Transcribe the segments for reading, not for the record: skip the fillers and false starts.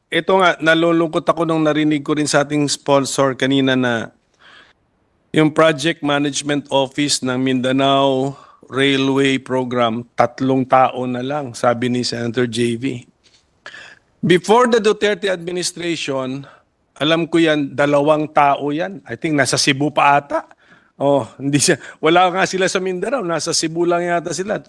ito nga, nalulungkot ako nung narinig ko rin sa ating sponsor kanina na yung Project Management Office ng Mindanao Railway Program, 3 tao na lang, sabi ni Senator JV. Before the Duterte administration, alam ko yan, 2 tao yan. I think nasa Cebu pa ata. Oh, hindi siya, wala nga sila sa Mindanao, nasa Cebu lang yata sila.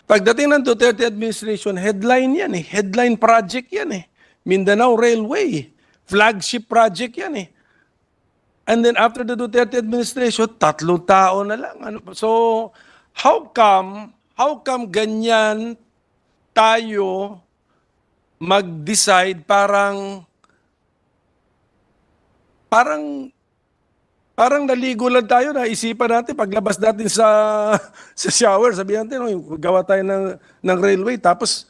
Pagdating ng Duterte administration, headline yan eh. Headline project yan eh. Mindanao Railway. Flagship project yan eh. And then after the Duterte administration, 3 tao na lang. So, how come ganyan tayo mag-decide parang naligo lang tayo, naisipan natin paglabas natin sa shower, sabihan natin, oh, gawa tayo ng railway, tapos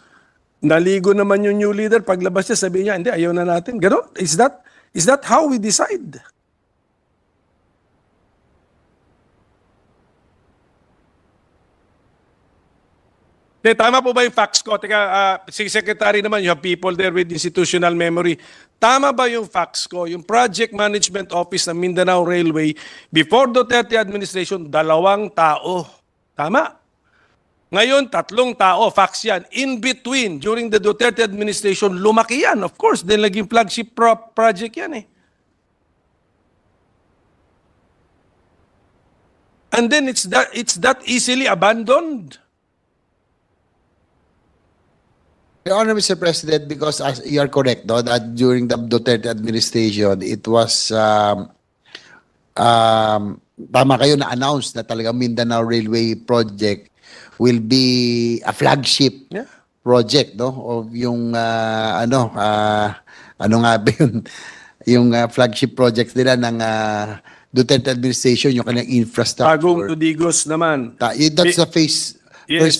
naligo naman yung new leader, paglabas niya, sabihin niya, hindi, ayaw na natin. Ganon? Is that how we decide? Tama po ba yung facts ko? Teka, si Secretary naman, you have people there with institutional memory. Tama ba yung facts ko? Yung Project Management Office ng Mindanao Railway, before Duterte administration, 2 tao. Tama? Ngayon, 3 tao, facts yan. In between, during the Duterte administration, lumaki yan. Of course, then naging flagship project yan eh. And then it's that easily abandoned. Your Honor, Mr. President, because as you are correct, no, that during the Duterte administration, it was, tama kayo na-announce na talaga Mindanao Railway Project will be a flagship project, no, of yung, ano nga ba yun, yung flagship project nila ng Duterte administration, yung kanyang infrastructure. Bagong Tudigos naman. That's the first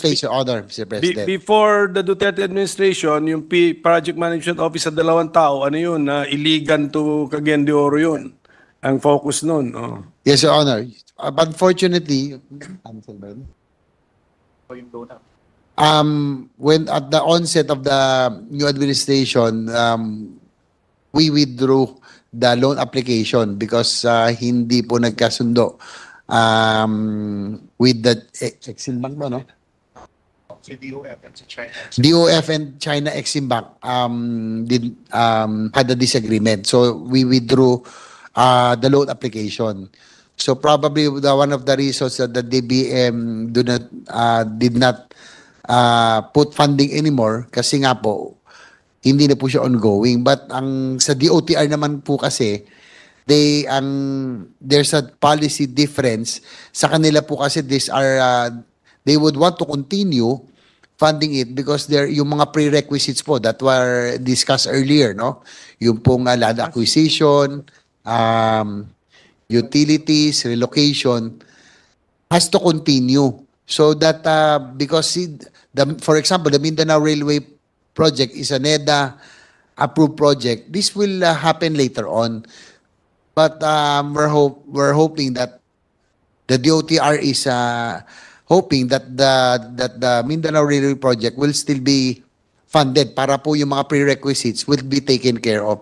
phase, Your Honor, Mr. President. Before the Duterte administration, yung Project Management Office sa 2 tao, ano yun, Iligan to Cagayan de Oro yun. Ang focus nun. Oh. Yes, Your Honor. Unfortunately, when at the onset of the new administration, we withdrew the loan application because hindi po nagkasundo with the Exim Bank ba, no? Si DOF and si China. DOF and China Exim Bank had a disagreement. So we withdrew the loan application. So probably one of the reasons that the DBM did not put funding anymore kasi nga po hindi na po siya ongoing. But ang sa DOTR naman po kasi there's a policy difference sa kanila po kasi they would want to continue funding it because yung mga prerequisites po that were discussed earlier, no, yung pong land acquisition, utilities, relocation has to continue so that because for example the Mindanao Railway project is a NEDA approved project, this will happen later on. But we're hoping that the DOTR is hoping that the Mindanao Railway project will still be funded para po yung mga prerequisites will be taken care of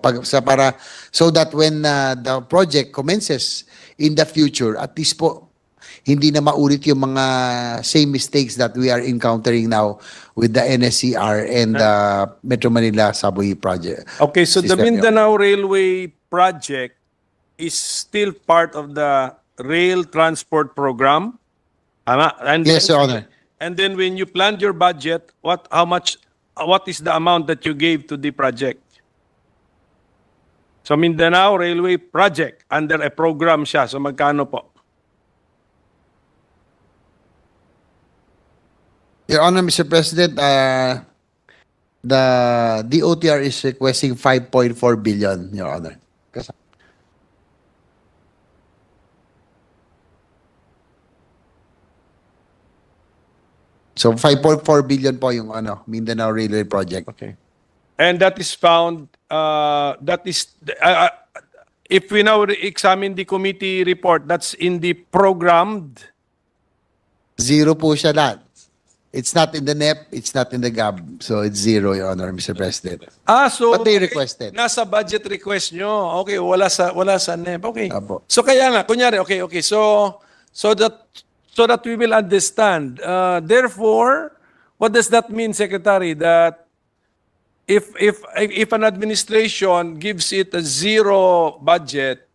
so that when the project commences in the future, at least po hindi na maulit yung mga same mistakes that we are encountering now with the NSCR and the Metro Manila Subway project. Okay, so the Mindanao Railway project is still part of the rail transport program. And yes, Your Honor. And then when you planned your budget, what is the amount that you gave to the project? So Mindanao Railway project under a program siya. So magkano po? Your Honor, Mr. President, the DOTR is requesting 5.4 billion, Your Honor. So 5.4 billion po yung Mindanao Railway project. Okay. And that is found if we now examine the committee report, that's in the programmed. Zero po siya lahat. It's not in the NEP, it's not in the GAB. So it's zero, Your Honor, Mr. President. So But they okay, requested. nasa budget request nyo. Okay, wala sa NEP. Okay. Apo. So kaya nga, kunyari, okay. So that we will understand. Therefore, what does that mean, Secretary? That if an administration gives it a zero budget,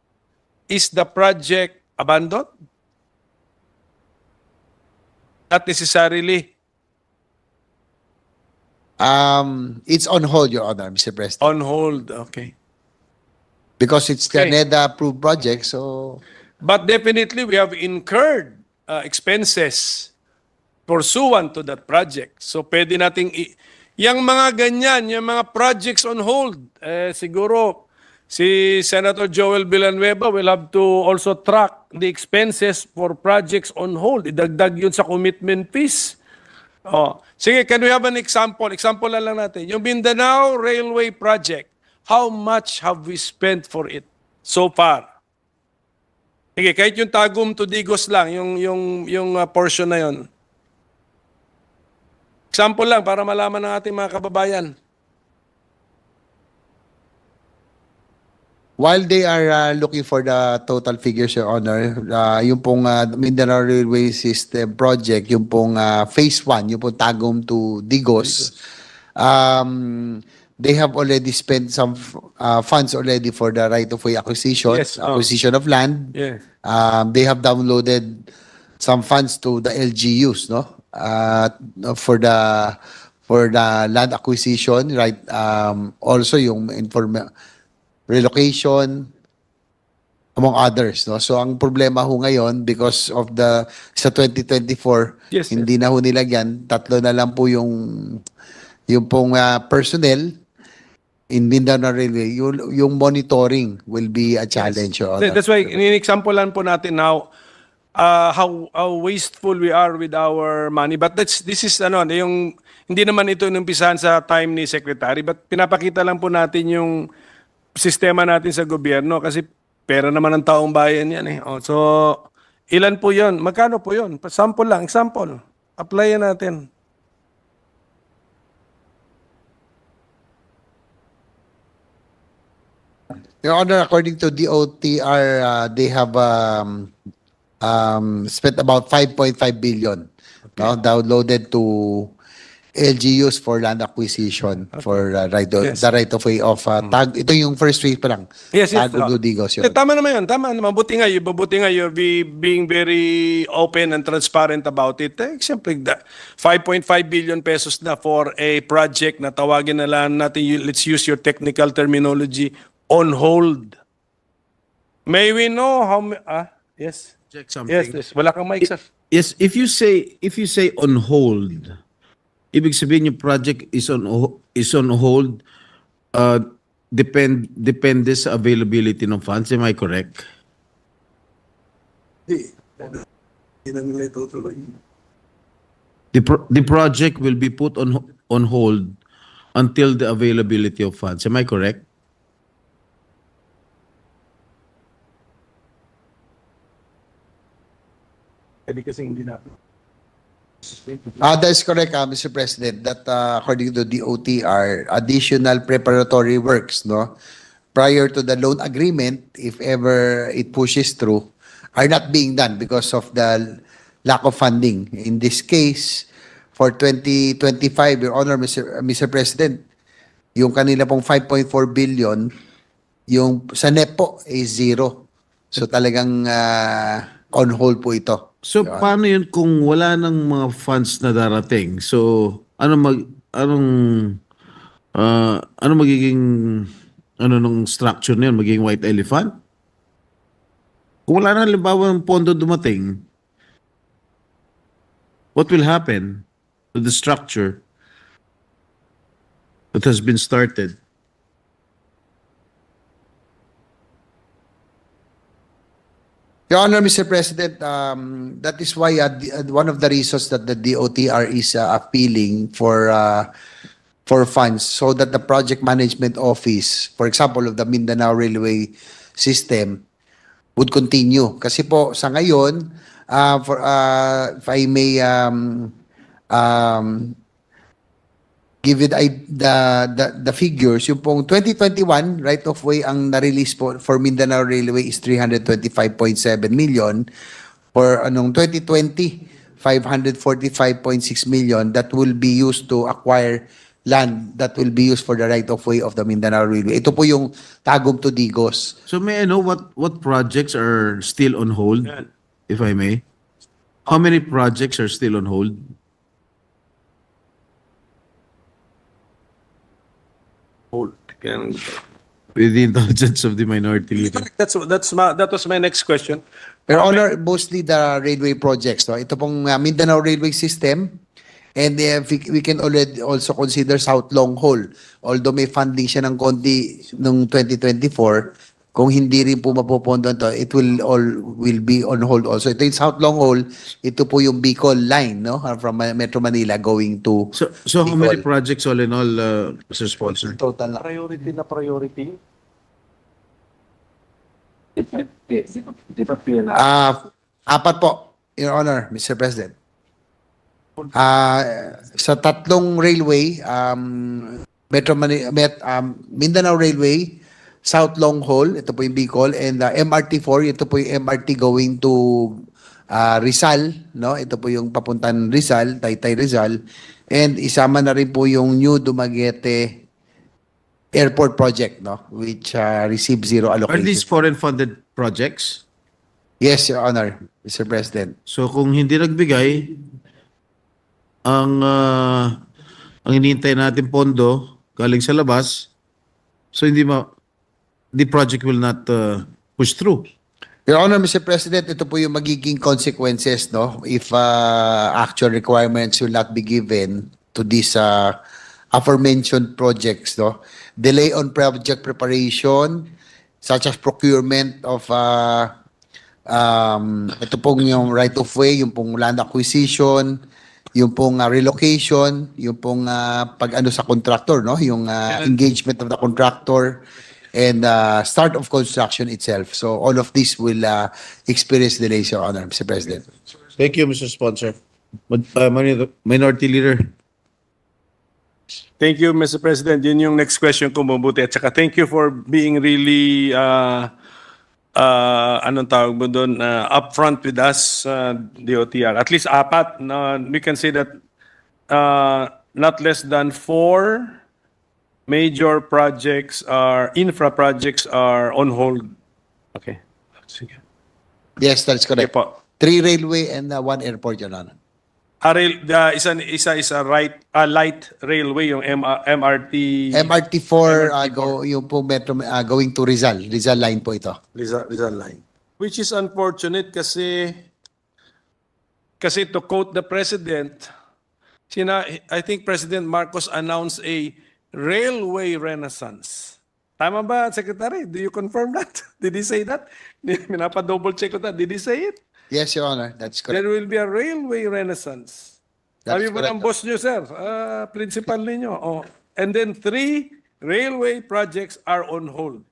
is the project abandoned? Not necessarily. It's on hold, Your Honor, Mr. President. On hold. Okay. Because it's the Okay. NEDA approved project, so But definitely, we have incurred expenses pursuant to that project. So pwede nating yung mga ganyan, yung mga projects on hold, siguro si Senator Joel Villanueva will have to also track the expenses for projects on hold. Idagdag yun sa commitment fees. Oh, sige, can we have an example? Example na lang natin. Yung Mindanao Railway Project, how much have we spent for it so far? Sige, kahit yung Tagum to Digos lang, yung portion na yon. Example lang para malaman ng ating mga kababayan. while they are looking for the total figures, Your Honor, yung pong Mindanao Railway System Project, yung pong Phase 1, yung pong Tagum to Digos, they have already spent some funds already for the right-of-way acquisition, Yes, acquisition of land. Yes. They have downloaded some funds to the LGUs, no? For the land acquisition, right? Also yung relocation, among others, no? So ang problema ho ngayon because of sa 2024, Yes, hindi na ho nilagyan, tatlo na lang po yung pong personnel in Mindanao Railway, yung monitoring will be a challenge. Your Honor. That's why, in-example lang po natin now how wasteful we are with our money. But this is yung hindi naman ito inumpisahan sa time ni Secretary, but pinapakita lang po natin yung sistema natin sa gobyerno kasi pera naman ng taong bayan yan eh. Oh, so, ilan po yun? Magkano po yun? Sample lang, example. Applyan natin. Your Honor, according to DOTR, they have spent about 5.5 billion no, downloaded to LGUs for land acquisition for Yes. the right of way of Tag. Ito yung first week pa lang. Yes, yes. Tagum to Digos. Eh, tama naman yun. Tama naman. Mabuti nga you're being very open and transparent about it. Siyempre, 5.5 billion pesos na for a project na tawagin na lang natin, let's use your technical terminology, on hold. May we know how yes. Check something. Yes. Wala kang mic, sir. Yes, if you say on hold, ibig sabihin yung project is on hold, depende sa availability ng funds. Am I correct? The project will be put on hold until the availability of funds. Am I correct? That is correct, Mr. President, that according to DOTR, additional preparatory works, no, prior to the loan agreement, if ever it pushes through, are not being done because of the lack of funding. In this case, for 2025, Your Honor, Mr. President, yung kanila pong 5.4 billion, yung sa NEP po is zero. So talagang on hold po ito. So paano yun kung wala nang mga funds na darating? So anong magiging nung structure niyan? Magiging white elephant? Kung wala na halimbawa ng pondo dumating, what will happen to the structure that has been started? Your Honor, Mr. President, that is why one of the reasons that the DOTR is appealing for funds so that the project management office, for example, of the Mindanao Railway System, would continue. Kasi po sa ngayon, if I may give it the figures, yung pong 2021 right of way ang na-release po for Mindanao Railway is 325.7 million. For anong 2020, 545.6 million that will be used to acquire land that will be used for the right of way of the Mindanao Railway. Ito po yung Tagum to Digos. So may I know what projects are still on hold, if I may? How many projects are still on hold? With the indulgence of the minority leader. That was my next question. Your Honor, mostly the railway projects. No? Ito pong Mindanao Railway System, and we can already also consider South Long Haul. Although may funding siya ng konti noong 2024, kung hindi rin po mapupondo ito, it will be on hold also. Ito yung South Long Haul, ito po yung Bicol line, no? From Metro Manila going to So how many Bicol. projects all in all, Mr. Sponsor? Total na. Priority na priority. Apat po, Your Honor, Mr. President. Sa tatlong railway, Mindanao Railway, South Long Haul, ito po yung Bicol, and MRT4, ito po yung MRT going to Rizal, no? Ito po yung papuntan Rizal, Taytay Rizal, and isama na rin po yung New Dumaguete Airport Project, no? Which received zero Are allocation. these foreign funded projects? Yes, Your Honor, Mr. President. So kung hindi nagbigay, ang hinihintay natin pondo galing sa labas, so the project will not push through. Your Honor, Mr. President, ito po yung magiging consequences, no? If actual requirements will not be given to these aforementioned projects, no? Delay on project preparation, such as procurement of ito pong yung right of way, yung pong land acquisition, yung pong relocation, yung pong pag-ano sa contractor, no? Yung engagement of the contractor, and start of construction itself. So all of this will experience delays, Your Honor, Mr. President. Thank you, Mr. Sponsor. Minority Leader. Thank you, Mr. President. Yun yung next question ko, mabuti. At saka thank you for being really, anong tawag mo doon, upfront with us, DOTR. At least apat, we can say that not less than 4 major projects infra projects are on hold. Okay. Sige. Yes, that's Okay correct. po. 3 railway and 1 airport, Your Honor. Isa light railway, yung MRT. MRT4, yung po metro, going to Rizal. Rizal line po ito. Rizal line. Which is unfortunate kasi to quote the President, I think President Marcos announced a railway renaissance. Tama ba, Secretary? Do you confirm that? Did he say that? Minapa-double check ko that. Did he say it? Yes, Your Honor, that's correct. There will be a railway renaissance. That's Sabi ba correct. ng boss nyo, sir? Principal ninyo. Oh. And then 3 railway projects are on hold.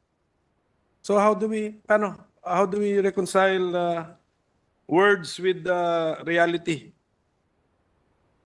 So how do we reconcile words with reality?